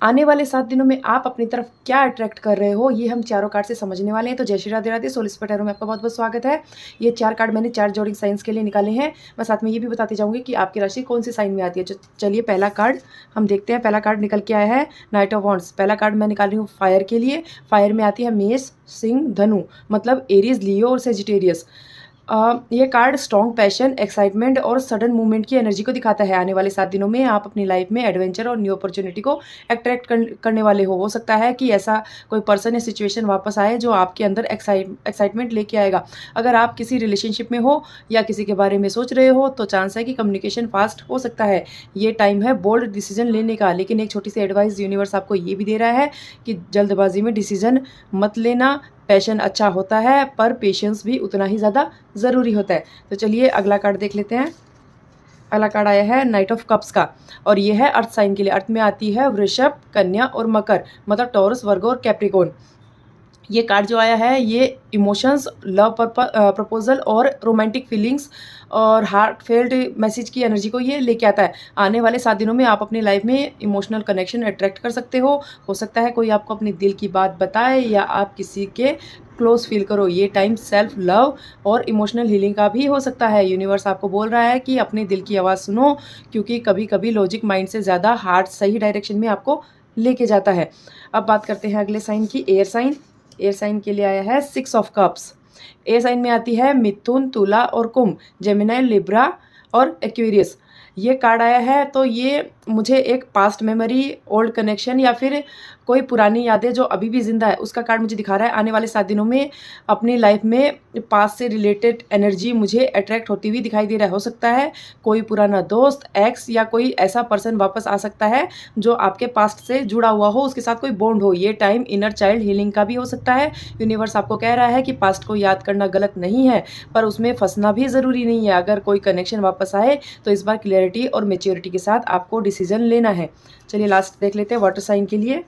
आने वाले 7 दिनों में आप अपनी तरफ क्या अट्रैक्ट कर रहे हो, ये हम चारों कार्ड से समझने वाले हैं। तो जय Shri Radhe Radhe, soul spirit tarot में आपका बहुत-बहुत स्वागत है। ये 4 कार्ड मैंने 4 ज़ोडिएक साइन्स के लिए निकाले हैं। मैं साथ में ये भी बताती जाऊँगी कि आपकी राशि कौन-सी साइन में आती है। चलिए पहला कार्ड हम देखते हैं। पहला कार्ड निकल के आया है नाइट ऑफ वॉन्ड्स। पहला कार्ड मैं निकाल रही हूँ फायर के लिए। फायर में आती है मेष, सिंह, धनु, मतलब एरीज, लियो और सेजिटेरियस। ये कार्ड स्ट्रॉन्ग पैशन, एक्साइटमेंट और सडन मूवमेंट की एनर्जी को दिखाता है। आने वाले 7 दिनों में आप अपनी लाइफ में एडवेंचर और न्यू अपॉर्चुनिटी को अट्रैक्ट करने वाले हो सकता है कि ऐसा कोई पर्सन या सिचुएशन वापस आए जो आपके अंदर एक्साइटमेंट लेके आएगा। अगर आप किसी रिलेशनशिप में हो या किसी के बारे में सोच रहे हो तो चांस है कि कम्युनिकेशन फास्ट हो सकता है। ये टाइम है बोल्ड डिसीजन लेने का, लेकिन एक छोटी सी एडवाइस यूनिवर्स आपको ये भी दे रहा है कि जल्दबाजी में डिसीजन मत लेना। पैशन अच्छा होता है पर पेशेंस भी उतना ही ज़्यादा ज़रूरी होता है। तो चलिए अगला कार्ड देख लेते हैं। अगला कार्ड आया है नाइट ऑफ कप्स का और ये है अर्थ साइन के लिए। अर्थ में आती है वृषभ, कन्या और मकर, मतलब टॉरस, वर्गो और कैप्रिकॉर्न। ये कार्ड जो आया है ये इमोशंस, लव प्रपोजल और रोमांटिक फीलिंग्स और हार्ट फेल्ट मैसेज की एनर्जी को ये लेके आता है। आने वाले 7 दिनों में आप अपनी लाइफ में इमोशनल कनेक्शन अट्रैक्ट कर सकते हो सकता है कोई आपको अपने दिल की बात बताए या आप किसी के क्लोज फील करो। ये टाइम सेल्फ लव और इमोशनल हीलिंग का भी हो सकता है। यूनिवर्स आपको बोल रहा है कि अपने दिल की आवाज़ सुनो, क्योंकि कभी कभी लॉजिक माइंड से ज़्यादा हार्ट सही डायरेक्शन में आपको लेके जाता है। अब बात करते हैं अगले साइन की, एयर साइन। एयर साइन के लिए आया है 6 ऑफ कप्स। एयर साइन में आती है मिथुन, तुला और कुंभ, जेमिनी, लिब्रा और एक्वेरियस। ये कार्ड आया है तो ये मुझे एक पास्ट मेमोरी, ओल्ड कनेक्शन या फिर कोई पुरानी यादें जो अभी भी जिंदा है उसका कार्ड मुझे दिखा रहा है। आने वाले 7 दिनों में अपनी लाइफ में पास्ट से रिलेटेड एनर्जी मुझे अट्रैक्ट होती हुई दिखाई दे रहा है। हो सकता है कोई पुराना दोस्त, एक्स या कोई ऐसा पर्सन वापस आ सकता है जो आपके पास्ट से जुड़ा हुआ हो, उसके साथ कोई बॉन्ड हो। ये टाइम इनर चाइल्ड हीलिंग का भी हो सकता है। यूनिवर्स आपको कह रहा है कि पास्ट को याद करना गलत नहीं है पर उसमें फंसना भी ज़रूरी नहीं है। अगर कोई कनेक्शन वापस आए तो इस बार क्लियरिटी और मेच्योरिटी के साथ आपको डिसीजन लेना है। चलिए लास्ट देख लेते हैं वाटर साइन के लिए।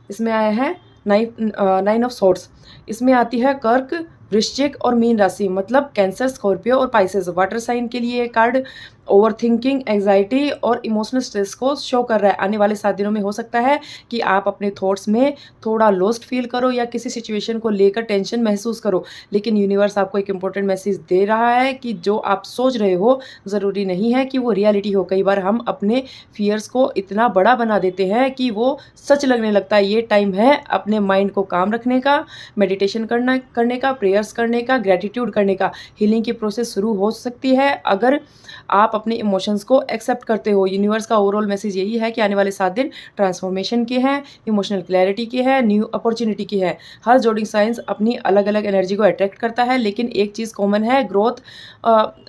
इसमें आया है 9 ऑफ सॉर्ड्स। इसमें आती है कर्क, वृश्चिक और मीन राशि, मतलब कैंसर, स्कॉर्पियो और पाइसेस। वाटर साइन के लिए ये कार्ड ओवर थिंकिंग, एंग्जाइटी और इमोशनल स्ट्रेस को शो कर रहा है। आने वाले 7 दिनों में हो सकता है कि आप अपने थॉट्स में थोड़ा लॉस्ट फील करो या किसी सिचुएशन को लेकर टेंशन महसूस करो, लेकिन यूनिवर्स आपको एक इंपॉर्टेंट मैसेज दे रहा है कि जो आप सोच रहे हो ज़रूरी नहीं है कि वो रियलिटी हो। कई बार हम अपने फियर्स को इतना बड़ा बना देते हैं कि वो सच लगने लगता है। ये टाइम है अपने माइंड को काम रखने का, मेडिटेशन करने का, प्रेयर्स करने का, ग्रेटिट्यूड करने का। हीलिंग की प्रोसेस शुरू हो सकती है अगर आप अपने इमोशंस को एक्सेप्ट करते हो। यूनिवर्स का ओवरऑल मैसेज यही है कि आने वाले 7 दिन ट्रांसफॉर्मेशन के हैं, इमोशनल क्लैरिटी के हैं, न्यू अपॉर्चुनिटी की है। हर ज़ोडिएक साइंस अपनी अलग अलग एनर्जी को अट्रैक्ट करता है, लेकिन एक चीज़ कॉमन है, ग्रोथ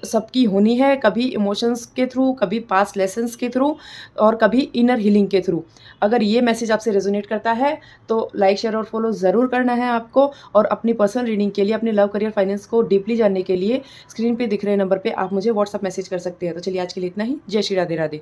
सबकी होनी है, कभी इमोशंस के थ्रू, कभी पास्ट लेसन्स के थ्रू और कभी इनर हीलिंग के थ्रू। अगर ये मैसेज आपसे रेजोनेट करता है तो लाइक, शेयर और फॉलो ज़रूर करना है आपको। और अपनी पर्सनल रीडिंग के लिए, अपने लव, करियर, फाइनेंस को डीपली जानने के लिए स्क्रीन पे दिख रहे नंबर पे आप मुझे व्हाट्सअप मैसेज कर सकते हैं। तो चलिए आज के लिए इतना ही। जय श्री राधे राधे।